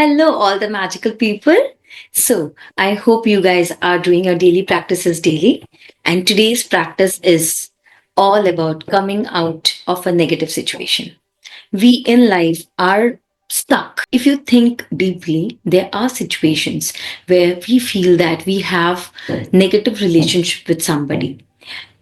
Hello, all the magical people. So, I hope you guys are doing your daily practices daily. And today's practice is all about coming out of a negative situation. We in life are stuck. If you think deeply, there are situations where we feel that we have negative relationship with somebody.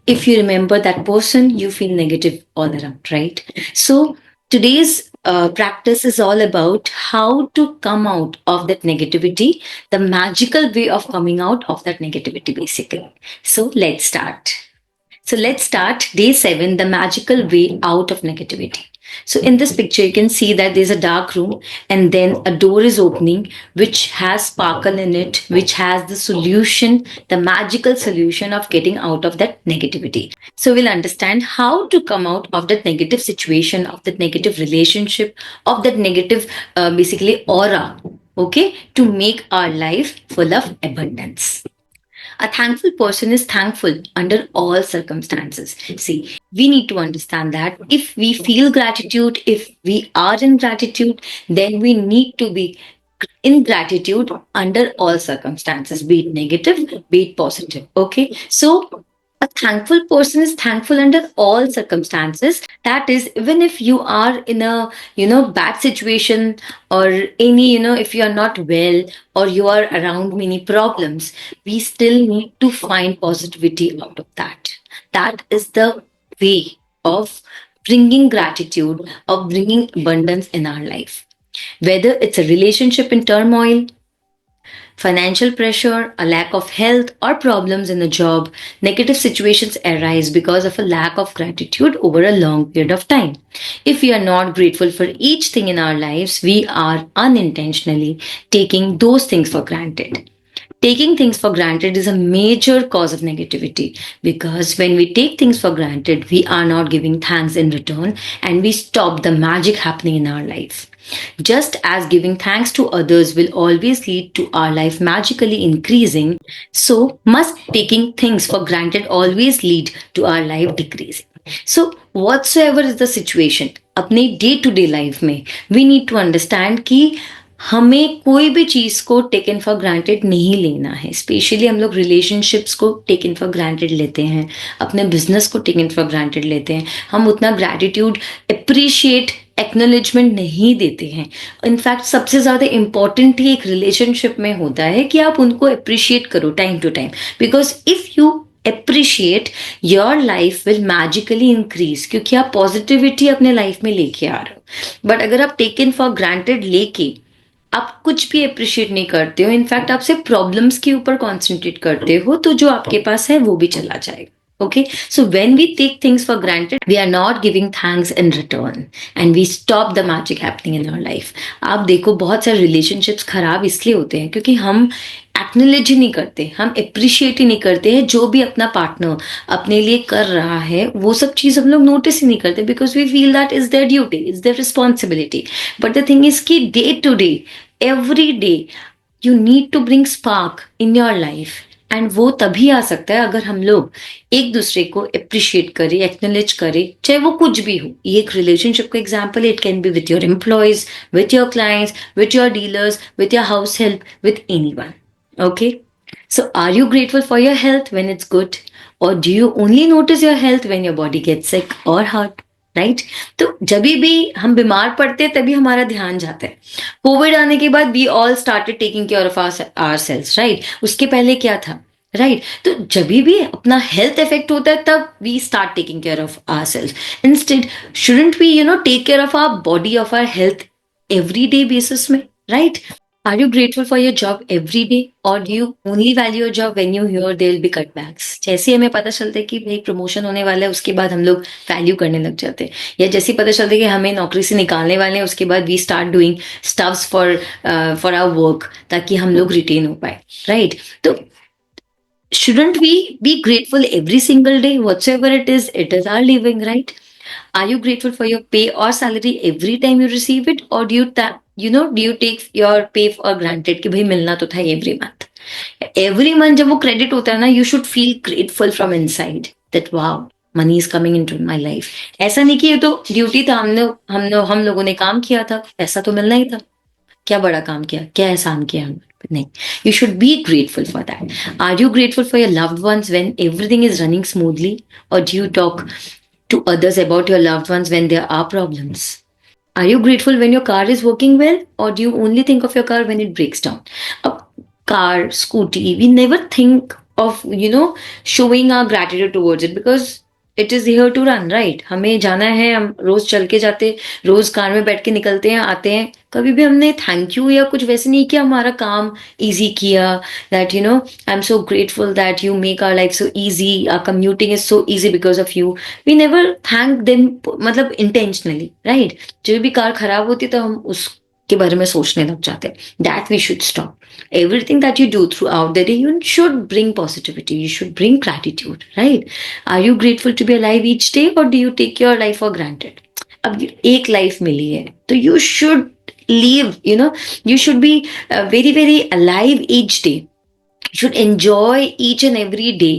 If you remember that person, you feel negative all around, right? So today's practice is all about how to come out of that negativity, the magical way of coming out of that negativity, basically. So let's start. So let's start day 7, the magical way out of negativity. So in this picture, you can see that there's a dark room and then a door is opening, which has sparkle in it, which has the solution, the magical solution of getting out of that negativity. So we'll understand how to come out of that negative situation, of that negative relationship, of that negative, basically aura, okay, to make our life full of abundance. A thankful person is thankful under all circumstances. See, we need to understand that if we feel gratitude, if we are in gratitude, then we need to be in gratitude under all circumstances, be it negative, be it positive. Okay. So a thankful person is thankful under all circumstances. That is, even if you are in a bad situation, or any if you are not well, or you are around many problems, we still need to find positivity out of that. That is the way of bringing gratitude, of bringing abundance in our life. Whether it's a relationship in turmoil, financial pressure, a lack of health, or problems in a job, negative situations arise because of a lack of gratitude over a long period of time. If we are not grateful for each thing in our lives, we are unintentionally taking those things for granted. Taking things for granted is a major cause of negativity, because when we take things for granted, we are not giving thanks in return and we stop the magic happening in our life. Just as giving thanks to others will always lead to our life magically increasing, so must taking things for granted always lead to our life decreasing. So whatsoever is the situation, अपने day to day life में we need to understand कि हमें कोई भी चीज को taken for granted नहीं लेना है. स्पेशली हम लोग रिलेशनशिप्स को टेकन फॉर ग्रांटेड लेते हैं, अपने बिजनेस को टेकन फॉर ग्रांटेड लेते हैं. हम उतना ग्रैटिट्यूड, अप्रिशिएट, एक्नोलेजमेंट नहीं देते हैं. इनफैक्ट सबसे ज्यादा इंपॉर्टेंट ही एक रिलेशनशिप में होता है कि आप उनको अप्रिशिएट करो time to time, because if you appreciate, your life will magically increase, क्योंकि आप पॉजिटिविटी अपने लाइफ में लेके आ रहे हो. बट अगर आप टेकन फॉर ग्रांटेड लेके आप कुछ भी अप्रिशिएट नहीं करते हो, इनफैक्ट आप सिर्फ प्रॉब्लम्स के ऊपर कॉन्सेंट्रेट करते हो, तो जो आपके पास है वो भी चला जाएगा. Okay, so when we take things for granted, we are not giving thanks in return and we stop the magic happening in our life. आप देखो बहुत सारे relationships खराब इसलिए होते हैं क्योंकि हम एक्नोलेज ही नहीं करते, हम अप्रिशिएट ही नहीं करते हैं जो भी अपना पार्टनर अपने लिए कर रहा है. वो सब चीज हम लोग नोटिस ही नहीं करते, because we feel that is their duty, is their responsibility. But the thing is कि day to day, every day, you need to bring spark in your life. And वो तभी आ सकता है अगर हम लोग एक दूसरे को अप्रिशिएट करें, एक्नोलेज करें, चाहे वो कुछ भी हो. ये एक रिलेशनशिप का example, it can B with your employees, with your clients, with your dealers, with your house help, with anyone. Okay, so are you grateful for your health when it's good, or do you only notice your health when your body gets sick or hurt? Right. तो जब भी हम बीमार पड़ते हैं तभी हमारा ध्यान जाता है. कोविड आने के बाद we all started taking care of our selves, right. उसके पहले क्या था, राइट. तो जब भी अपना हेल्थ इफेक्ट होता है तब we start taking care of our selves. Instead shouldn't we take care of our body, of our health every day basis में, right. Are you grateful for your job every day, or do you only value your job when you hear there will be cutbacks? जैसे हमें पता चलता है कि भाई promotion होने वाला है, उसके बाद हम लोग वैल्यू करने लग जाते हैं. या जैसे पता चलता है कि हमें नौकरी से निकालने वाले हैं, उसके बाद we start doing stuffs for our work, ताकि हम लोग रिटेन हो पाए, राइट. तो shouldn't we be grateful every single day, whatsoever it is our living, right? Are you grateful for your pay or salary every time you receive it, or do you take your pay for granted कि भाई मिलना तो था every month? Every month जब वो credit होता है ना, you should feel grateful from inside that wow, money is coming into my life. ऐसा नहीं कि ये तो ड्यूटी था, हम लोगों ने काम किया था, पैसा तो मिलना ही था. क्या बड़ा काम किया, क्या एहसान किया हमें? नहीं, you should be grateful for that. Are you grateful for your loved ones when everything is running smoothly, or do you talk to others about your loved ones when there are problems? Are you grateful when your car is working well, or do you only think of your car when it breaks down? A car, scooty, we never think of, showing our gratitude towards it because it is here to run, right? हमें जाना है, हम रोज चल के जाते, रोज car में बैठ के निकलते हैं, आते हैं. कभी भी हमने थैंक यू या कुछ वैसे नहीं किया, हमारा काम इजी किया. That I am so grateful that you make our life so easy, our commuting is so easy because of you. We never thank them, मतलब इंटेंशनली, राइट? जब भी कार खराब होती तो हम उसके बारे में सोचने लग जाते हैं. That we should stop. Everything that you do throughout the day, you should bring positivity, you should bring gratitude, right? Are you grateful to be alive each day, or do you take your life for granted? अब एक life मिली है तो you should live, you should be very very alive each day. You should enjoy each and every day.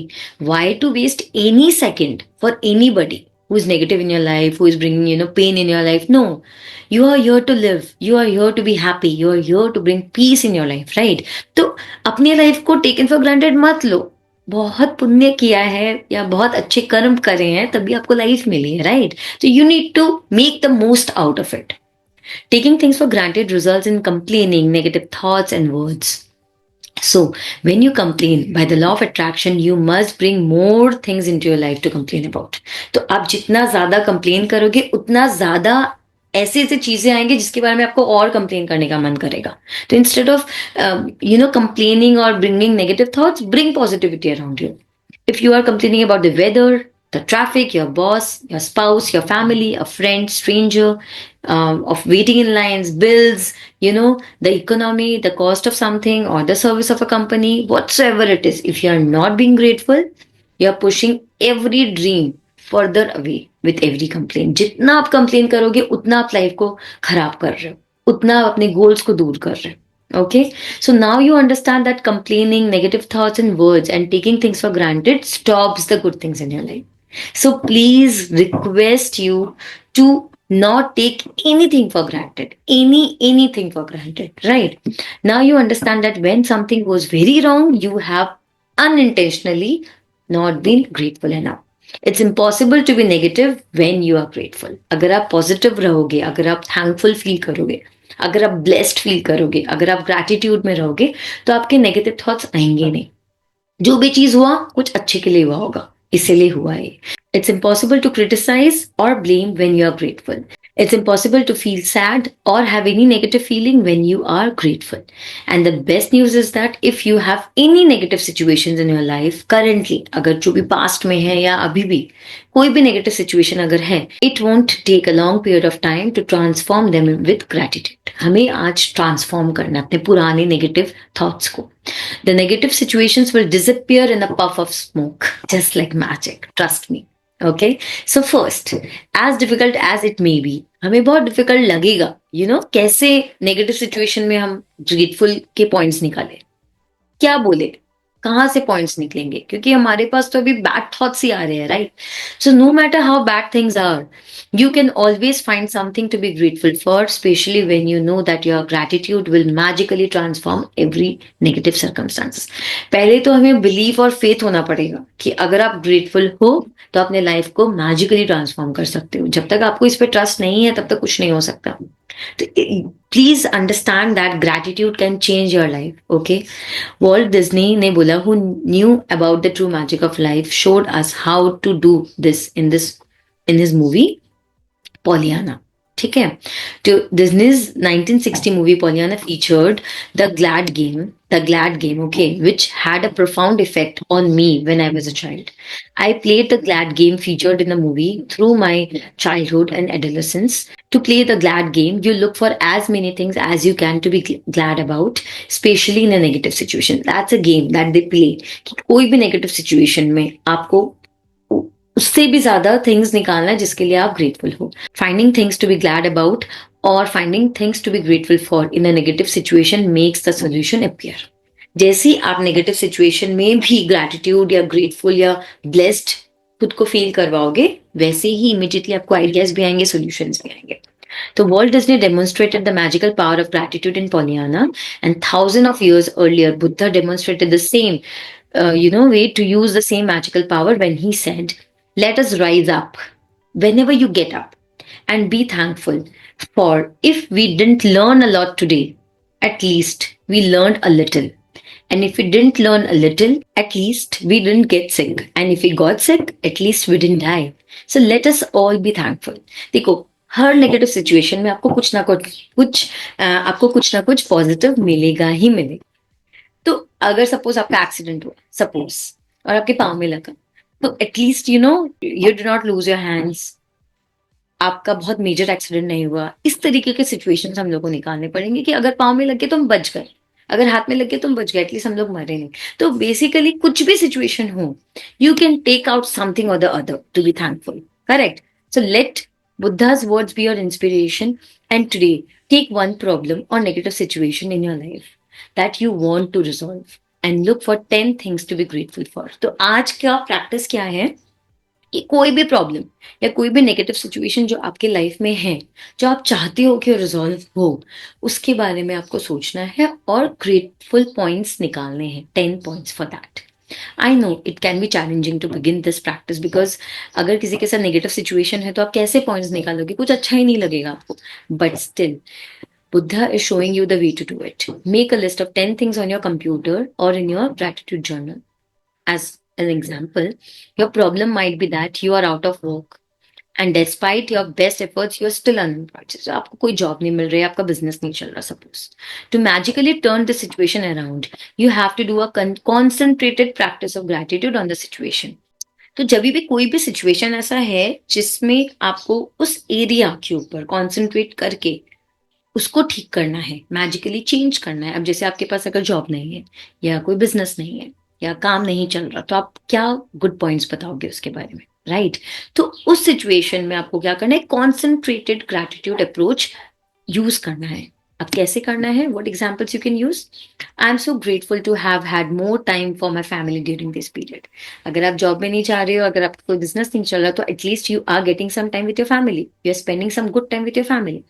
Why to waste any second for anybody who is negative in your life, who is bringing pain in your life? No, you are here to live, you are here to be happy, you are here to bring peace in your life, right? तो अपनी life को taken for granted मत लो. बहुत पुण्य किया है या बहुत अच्छे कर्म करे हैं तभी आपको लाइफ मिली है, राइट? तो you need to make the most out of it. Taking things for granted results in complaining, negative thoughts, and words. So, when you complain, by the law of attraction, you must bring more things into your life to complain about. तो आप जितना ज्यादा complain करोगे उतना ज्यादा ऐसे ऐसे चीजें आएंगे जिसके बारे में आपको और कंप्लेन करने का मन करेगा. तो इंस्टेड ऑफ कंप्लेनिंग और bringing negative thoughts, bring positivity around you. If you are complaining about the weather, the traffic, your boss, your spouse, your family, a friend, stranger, of waiting in lines, bills, the economy, the cost of something, or the service of a company, whatsoever it is, if you are not being grateful, you are pushing every dream further away with every complaint. जितना आप complain करोगे उतना आप life को खराब कर रहे हो, उतना आप अपने गोल्स को दूर कर रहे हो. Okay, so now you understand that complaining, negative thoughts, and words, and taking things for granted stops the good things in your life. So please request you to not take anything for granted, anything for granted, right? Now you understand that when something goes very wrong, you have unintentionally not been grateful enough. It's impossible to be negative when you are grateful. अगर आप positive रहोगे, अगर आप thankful feel करोगे, अगर आप blessed feel करोगे, अगर आप ग्रैटिट्यूड में रहोगे, तो आपके नेगेटिव थॉट्स आएंगे नहीं. जो भी चीज हुआ कुछ अच्छे के लिए हुआ होगा, इसीलिए हुआ है. इट्स इम्पॉसिबल टू क्रिटिसाइज और blame when you are grateful. It's impossible to feel sad or have any negative feeling when you are grateful. And the best news is that if you have any negative situations in your life currently, अगर जो भी past में है या अभी भी कोई भी negative situation अगर है, it won't take a long period of time to transform them with gratitude. हमें आज transform करना है अपने पुराने negative thoughts को. The negative situations will disappear in a puff of smoke, just like magic. Trust me. Okay, so first, as difficult as it may be, हमें बहुत difficult लगेगा, कैसे नेगेटिव सिचुएशन में हम ग्रेटफुल के पॉइंट्स निकाले, क्या बोले, कहाँ से पॉइंट्स निकलेंगे, क्योंकि हमारे पास तो अभी बैड थॉट्स ही आ रहे हैं, right? So no matter how bad things are, you can always find something to be grateful for, especially when you know that your gratitude will magically transform every negative circumstances. पहले तो हमें belief और faith होना पड़ेगा कि अगर आप grateful हो तो अपने लाइफ को मैजिकली ट्रांसफॉर्म कर सकते हो. जब तक आपको इस पर ट्रस्ट नहीं है तब तक कुछ नहीं हो सकता. तो please understand that gratitude can change your life. Okay, Walt Disney ने बोला, who knew about the true magic of life showed us how to do this in his movie Pollyanna. ठीक है, तो Disney's 1960 movie Pollyanna featured the glad game, okay, which had a profound effect on me when I was a child. I played the glad game featured in the movie through my childhood and adolescence. To play the glad game, you look for as many things as you can to be glad about, especially in a negative situation. That's a game that they play. कि कोई भी negative situation में आपको उससे भी ज्यादा things निकालना है जिसके लिए आप ग्रेटफुल हो. Finding things to be glad about और finding things to be grateful for in a negative situation makes the solution appear. जैसे ही आप नेगेटिव सिचुएशन में भी ग्रैटिट्यूड या ग्रेटफुल या ब्लेस्ड खुद को फील करवाओगे, वैसे ही इमीडिएटली आपको आइडियाज भी आएंगे, सोल्यूशंस भी आएंगे. So Walt Disney demonstrated the magical power of gratitude in Pollyanna, and thousands of years earlier, Buddha demonstrated the same, way to use the same magical power when he said, "Let us rise up whenever you get up and be thankful. For if we didn't learn a lot today, at least we learned a little. And if we didn't learn a little, at least we didn't get sick. And if we got sick, at least we didn't die. So let us all be thankful." देखो, हर negative situation में आपको कुछ ना कुछ positive मिलेगा ही मिलेगा. तो अगर सपोज आपका एक्सीडेंट हुआ, सपोज, और आपके पाँव में लगा, तो at least you do not lose your hands, आपका बहुत मेजर एक्सीडेंट नहीं हुआ. इस तरीके के सिचुएशंस हम लोग को निकालने पड़ेंगे कि अगर पाँव में लगे तो हम बच गए, अगर हाथ में लगे तो हम बच गए, एटलीस्ट हम लोग मरे नहीं. तो बेसिकली कुछ भी सिचुएशन हो, you can take out something और the other to be thankful. Correct. So let Buddha's words be your inspiration, and today take one problem or negative situation in your life that you want to resolve and look for 10 things to be grateful for. तो आज का practice क्या है कि कोई भी problem या कोई भी नेगेटिव सिचुएशन जो आपके लाइफ में है, जो आप चाहते हो कि रिजॉल्व हो, उसके बारे में आपको सोचना है और ग्रेटफुल पॉइंट्स निकालने हैं. 10 points for that. I know it can be challenging to begin this practice because अगर किसी के साथ नेगेटिव सिचुएशन है तो आप कैसे पॉइंट्स निकालोगे, कुछ अच्छा ही नहीं लगेगा आपको. But still Buddha is showing you the way to do it. Make a list of 10 things on your computer or in your gratitude journal. As an example, your problem might be that you are out of work and despite your best efforts, you are still unemployed. So आपको कोई job नहीं मिल रही, आपका business नहीं चल रहा. Suppose to magically turn the situation around, you have to do a concentrated practice of gratitude on the situation. तो जब भी कोई भी सिचुएशन ऐसा है जिसमें आपको उस एरिया के ऊपर कॉन्सेंट्रेट करके उसको ठीक करना है, मैजिकली चेंज करना है. अब जैसे आपके पास अगर जॉब नहीं है या कोई बिजनेस नहीं है या काम नहीं चल रहा, तो आप क्या गुड पॉइंट्स बताओगे उसके बारे में, राइट? तो उस सिचुएशन में आपको क्या करना है, कॉन्सेंट्रेटेड ग्रैटिट्यूड अप्रोच यूज करना है. अब कैसे करना है, what examples you can use? I am so grateful to have had more time for my family during this period. अगर आप जॉब में नहीं जा रहे हो, अगर आपका कोई बिजनेस नहीं चल रहा, तो at least you are getting some time with your family, you are spending some good time with your family.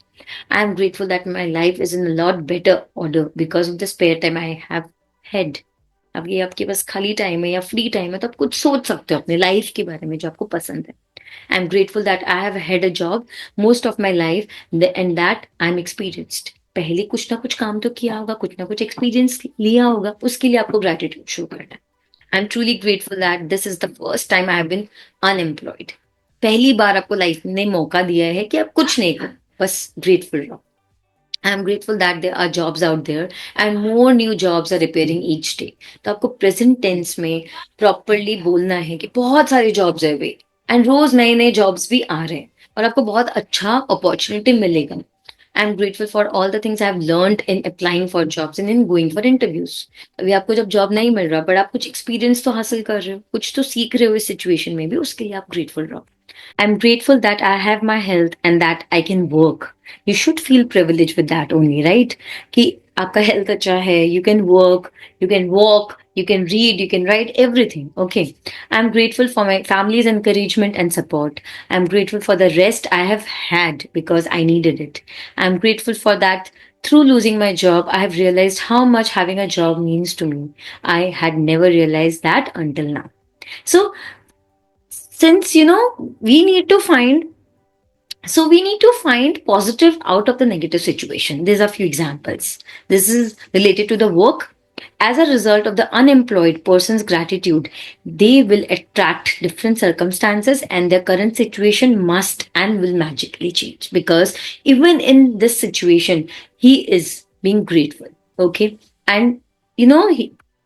I am grateful that my life is in a lot better order because of the spare time I have had. अब ये आपके पास खाली time है या free time है तो आप कुछ सोच सकते हो अपने लाइफ के बारे में जो आपको पसंद है. I am grateful that I have had a job most of my life and that I M experienced. पहले कुछ ना कुछ काम तो किया होगा, कुछ ना कुछ एक्सपीरियंस लिया होगा, उसके लिए आपको ग्रेटिट्यूड शो करना है. I am truly grateful that this is the first time I have been unemployed. पहली बार आपको लाइफ ने मौका दिया है कि आप कुछ नहीं करो, बस ग्रेटफुल रहो. I am grateful that there are jobs out there and more new jobs are appearing each day. तो आपको प्रेजेंट टेंस में प्रॉपरली बोलना है कि बहुत सारे जॉब्स है वे, एंड रोज नए नए जॉब्स भी आ रहे हैं और आपको बहुत अच्छा अपॉर्चुनिटी मिलेगा. आई am grateful for all the things I have learned in applying for jobs and in going for interviews. अभी आपको जब जॉब नहीं मिल रहा बट आप कुछ एक्सपीरियंस तो हासिल कर रहे हो, कुछ तो सीख रहे हो इस सिचुएशन में भी, उसके लिए आप ग्रेटफुल रहो. I'm grateful that I have my health and that I can work. You should feel privileged with that only, right? कि आपका health अच्छा है, you can work, you can walk, you can read, you can write, everything. Okay. I'm grateful for my family's encouragement and support. I'm grateful for the rest I have had because I needed it. I'm grateful for that. Through losing my job, I have realized how much having a job means to me. I had never realized that until now. So, since we need to find positive out of the negative situation. There's a few examples. This is related to the work. As a result of the unemployed person's gratitude, they will attract different circumstances and their current situation must and will magically change because even in this situation he is being grateful. Okay. And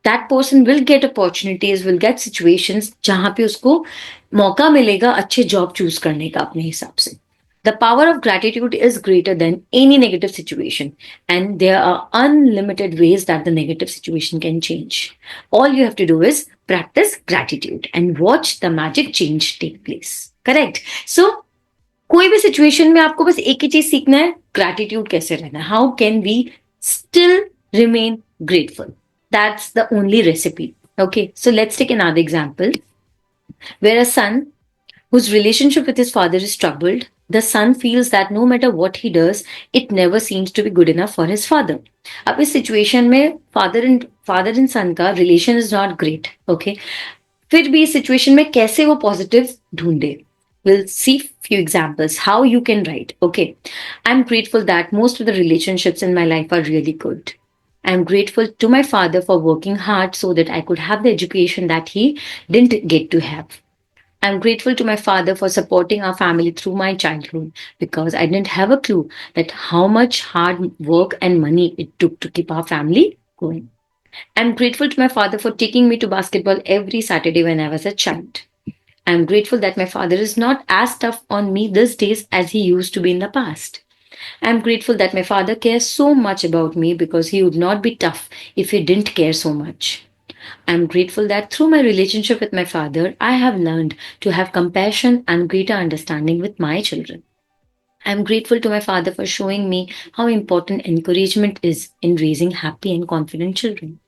that person will get opportunities, will get situations जहां पे उसको मौका मिलेगा अच्छे job choose करने का अपने हिसाब से. The power of gratitude is greater than any negative situation, and there are unlimited ways that the negative situation can change. All you have to do is practice gratitude and watch the magic change take place. Correct? So, कोई भी situation में आपको बस एक ही चीज सीखना है, gratitude कैसे रहना है. How can we still remain grateful? That's the only recipe. Okay, so let's take another example where a son whose relationship with his father is troubled The son feels that no matter what he does, it never seems to be good enough for his father. अब इस situation में father and सन का relation is not great, okay. फिर भी इस situation में कैसे वो पॉजिटिव ढूंढे? We'll see few examples how you can write. Okay, I'm grateful that most of the relationships in my life are really good. I'm grateful to my father for working hard so that I could have the education that he didn't get to have. I'm grateful to my father for supporting our family through my childhood because I didn't have a clue that how much hard work and money it took to keep our family going. I'm grateful to my father for taking me to basketball every Saturday when I was a child. I'm grateful that my father is not as tough on me these days as he used to be in the past. I'm grateful that my father cares so much about me because he would not be tough if he didn't care so much. I'm grateful that through my relationship with my father, I have learned to have compassion and greater understanding with my children. I'm grateful to my father for showing me how important encouragement is in raising happy and confident children.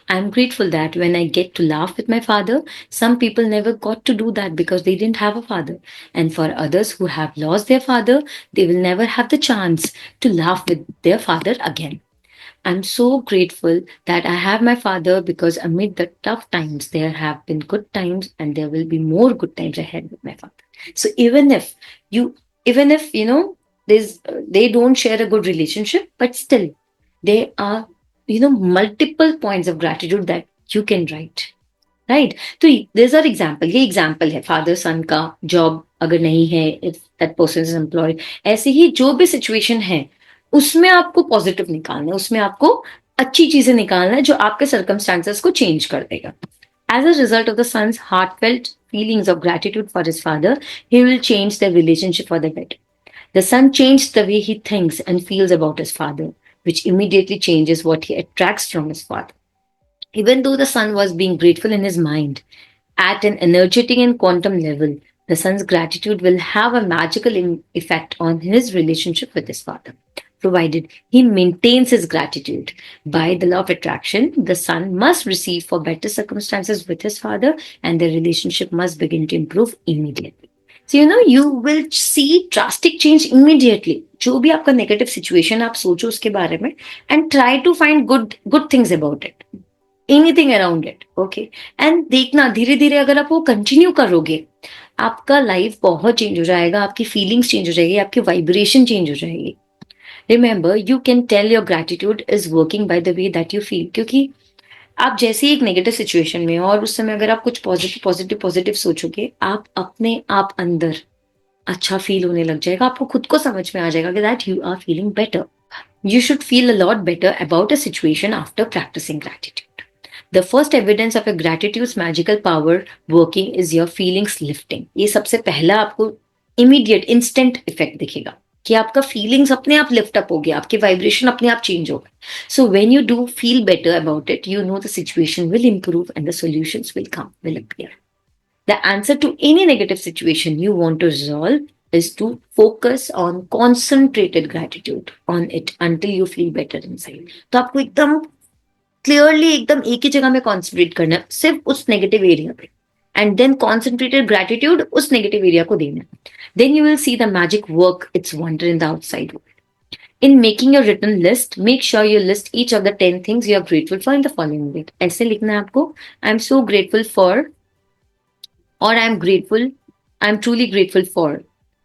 I'm grateful that when I get to laugh with my father, some people never got to do that because they didn't have a father. And for others who have lost their father, they will never have the chance to laugh with their father again. I'm so grateful that I have my father because amid the tough times, there have been good times and there will be more good times ahead with my father. So you, even if, they don't share a good relationship, but still there are, multiple points of gratitude that you can write. Right. तो this are example, ये example है father सन का. Job अगर नहीं है, if that person is employed, ऐसे ही जो भी सिचुएशन है उसमें आपको पॉजिटिव निकालना है, उसमें आपको अच्छी चीजें निकालना है जो आपके सर्कमस्टांसेस को चेंज कर देगा. As a result of the son's heartfelt feelings of gratitude for his father, he will change their relationship for the better. The son changed the way he thinks and feels about his father, which immediately changes what he attracts from his father. Even though the son was being grateful in his mind, at an energetic and quantum level, the son's gratitude will have a magical effect on his relationship with his father, provided he maintains his gratitude. By the law of attraction, the son must receive for better circumstances with his father, and the relationship must begin to improve immediately. So, you will see drastic change immediately. जो भी आपका negative situation आप सोचो उसके बारे में, and try to find good things about it. Anything around it, okay. And देखना धीरे धीरे अगर आप वो कंटिन्यू करोगे, आपका लाइफ बहुत चेंज हो जाएगा, आपकी फीलिंग्स चेंज हो जाएगी, आपकी वाइब्रेशन चेंज हो जाएगी. Remember, you can tell your gratitude is working by the way that you feel. क्योंकि आप जैसे ही एक नेगेटिव सिचुएशन में हो और उस समय अगर आप कुछ पॉजिटिव पॉजिटिव पॉजिटिव सोचोगे, आप अपने आप अंदर अच्छा फील होने लग जाएगा. आपको खुद को समझ में आ जाएगा कि that you are feeling better. You should feel a lot better about a situation after practicing gratitude. The first evidence of a gratitude's magical power working is your feelings lifting. ये सबसे पहला आपको immediate instant effect दिखेगा कि आपका feelings अपने आप lift up हो गया, आपकी vibration अपने आप change हो गई. So when you do feel better about it, you know the situation will improve and the solutions will appear. The answer to any negative situation you want to resolve is to focus on concentrated gratitude on it until you feel better inside. तो आपको एकदम clearly एकदम एक ही जगह में concentrate करना है, सिर्फ उस नेगेटिव एरिया पे, एंड देन कॉन्सेंट्रेटेड ग्रेटिट्यूड उस नेगेटिव एरिया को देना. Then you will see the magic work its wonder in the outside world. In making your written list, make sure you list each of the 10 things you are grateful for in the following way. ऐसे लिखना है आपको. I'm so grateful for, or I'm truly grateful for,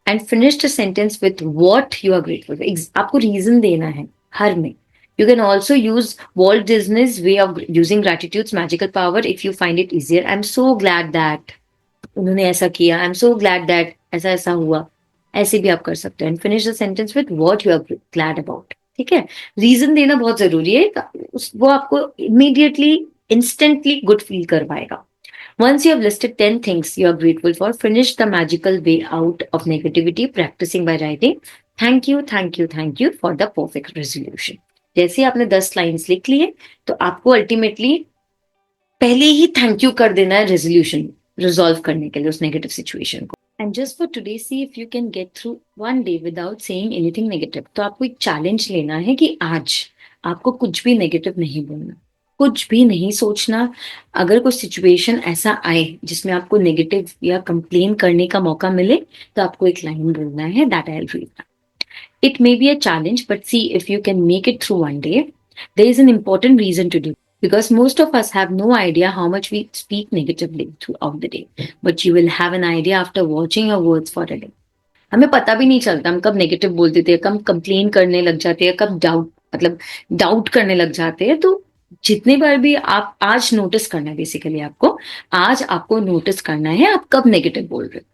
and finish the sentence with what you are grateful for. आपको reason देना है हर में. You can also use Walt Disney's way of using gratitude's magical power if you find it easier. I'm so glad that उन्होंने ऐसा किया. I'm so glad that ऐसा ऐसा हुआ. ऐसे भी आप कर सकते हो. And finish the sentence with what you are glad about. ठीक है. रीजन देना बहुत जरूरी है. वो आपको immediately, instantly good feel करवाएगा. Once you have listed 10 things you are grateful for, finish the magical way out of negativity practicing by writing thank you, thank you, thank you for the perfect resolution. जैसे आपने 10 lines लिख लिए तो आपको ultimately पहले ही thank you कर देना है रेजोल्यूशन रिजॉल्व करने के लिए उस नेगेटिव सिचुएशन को. And just for today see if you can get through one day without saying anything negative. तो आपको एक चैलेंज लेना है कि आज आपको कुछ भी नेगेटिव नहीं बोलना, कुछ भी नहीं सोचना। अगर कोई सिचुएशन ऐसा आए जिसमें आपको नेगेटिव या कंप्लेन करने का मौका मिले, तो आपको एक लाइन बोलना है, that I will read. It may be a challenge, but see if you can make it through one day. There is an important reason to do, because most of us have no idea how much we speak negatively throughout the day. But you will have an idea after watching your words for a day. हमें पता भी नहीं चलता हम कब negative बोल देते हैं, कब कंप्लेन करने लग जाते हैं, कब डाउट करने लग जाते हैं। तो जितने बार भी आप आज नोटिस करना है, बेसिकली आज आपको नोटिस करना है आप कब नेगेटिव बोल रहे हो।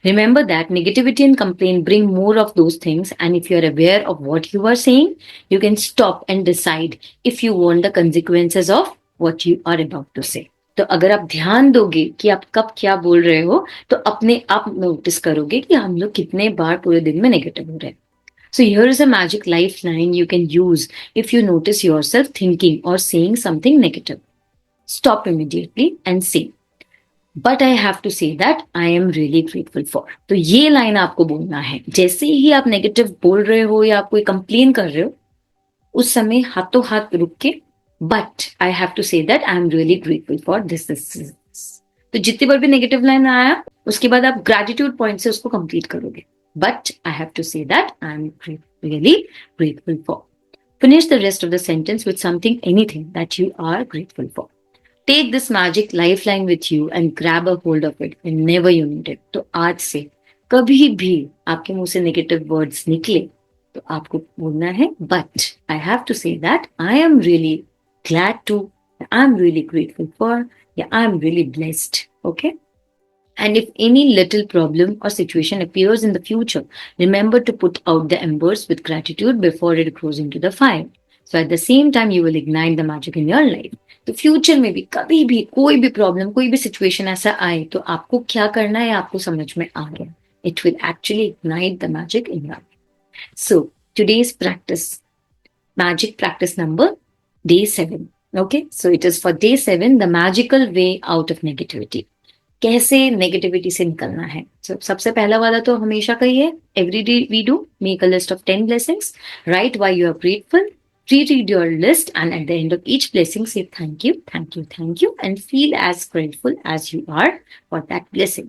Remember that negativity and complaint bring more of those things, and if you're aware of what you are saying, you can stop and decide if you want the consequences of what you are about to say. तो अगर आप ध्यान दोगे कि आप कब क्या बोल रहे हो, तो अपने आप नोटिस करोगे कि हम लोग कितने बार पूरे दिन में नेगेटिव हो रहे हैं। So here is a magic lifeline you can use if you notice yourself thinking or saying something negative. Stop immediately and say, but I have to say that I am really grateful for. तो ये line आपको बोलना है जैसे ही आप negative बोल रहे हो या आप कोई कंप्लेन कर रहे हो, उस समय हाथों हाथ रुक के, but I have to say that I am really grateful for this this. तो जितनी बार भी नेगेटिव लाइन आया, उसके बाद आप ग्रेटिट्यूड पॉइंट से उसको कंप्लीट करोगे। But I have to say that I am really grateful for. Finish the rest of the sentence with something, anything that you are grateful for. Take this magic lifeline with you and grab a hold of it whenever you need it. तो आज से कभी भी आपके मुंह से negative words निकले तो आपको बोलना है, but I have to say that I am really glad to, I am really grateful for, या I am really blessed. Okay? And if any little problem or situation appears in the future, remember to put out the embers with gratitude before it grows into the fire. So at the same time, you will ignite the magic in your life. तो future में भी कभी भी कोई भी problem, कोई भी situation ऐसा आए, तो आपको क्या करना है आपको समझ में आ गया. It will actually ignite the magic in your life. So today's practice, magic practice number, day 7. Okay, so it is for day 7, the magical way out of negativity. कैसे नेगेटिविटी से निकलना है. सबसे पहला वाला तो हमेशा का ही है, every day we do make a list of 10 blessings, right why you are grateful, reread your list, and at the end of each blessing say thank you, thank you, thank you, and feel as grateful as you are for that blessing.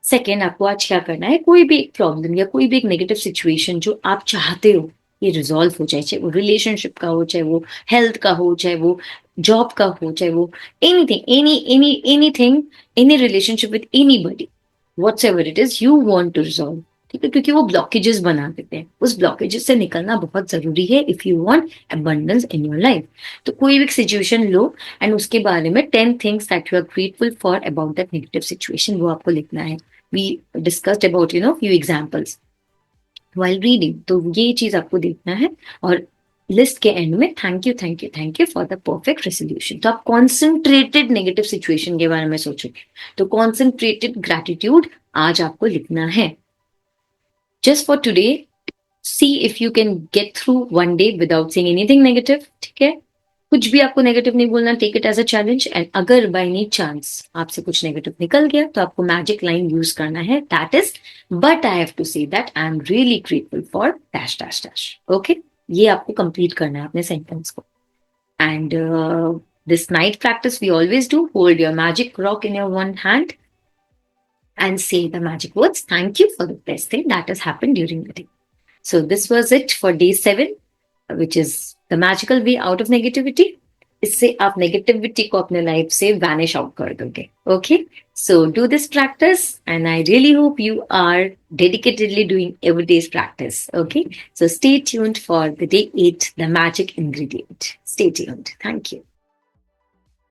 Second, आपको आज क्या करना है, कोई भी एक problem या कोई भी एक नेगेटिव सिचुएशन जो आप चाहते हो ये रिजॉल्व हो जाए, चाहे वो रिलेशनशिप का हो, चाहे वो हेल्थ का हो, चाहे वो जॉब का हो, चाहे वो anything, any relationship with anybody, whatever it is you want to resolve. ठीक है, क्योंकि वो ब्लॉकेजेस बना देते हैं. उस ब्लॉकेजेस से निकलना बहुत जरूरी है if you want abundance in your life. तो कोई भी सिचुएशन लो एंड उसके बारे में 10 things that you are grateful for about that negative situation, वो आपको लिखना है. We discussed about few examples while reading. तो ये चीज आपको देखना है और लिस्ट के एंड में thank you thank you thank you for the perfect resolution. तो आप कॉन्सेंट्रेटेड नेगेटिव सिचुएशन के बारे में सोचोगे, तो कॉन्सेंट्रेटेड ग्रैटिट्यूड आज आपको लिखना है. Just for today, see if you can get through one day without saying anything negative. ठीक है, कुछ भी आपको नेगेटिव नहीं बोलना. Take it as a challenge. And अगर बाय एनी चांस आपसे कुछ नेगेटिव निकल गया तो आपको मैजिक लाइन यूज करना है, that is but I have to say that I am really grateful for dash dash dash. Okay, ये आपको कंप्लीट करना है अपने सेंटेंस को. And this night practice we always do, hold your magic rock in your one hand and say the magic words, thank you for the best thing that has happened during the day. So this was it for day 7, which is the magical way out of negativity. इससे आप negativity को अपने life से vanish out कर दोगे. Okay, so do this practice and I really hope you are dedicatedly doing every day's practice. Okay, so stay tuned for the day 8, the magic ingredient. Stay tuned. Thank you.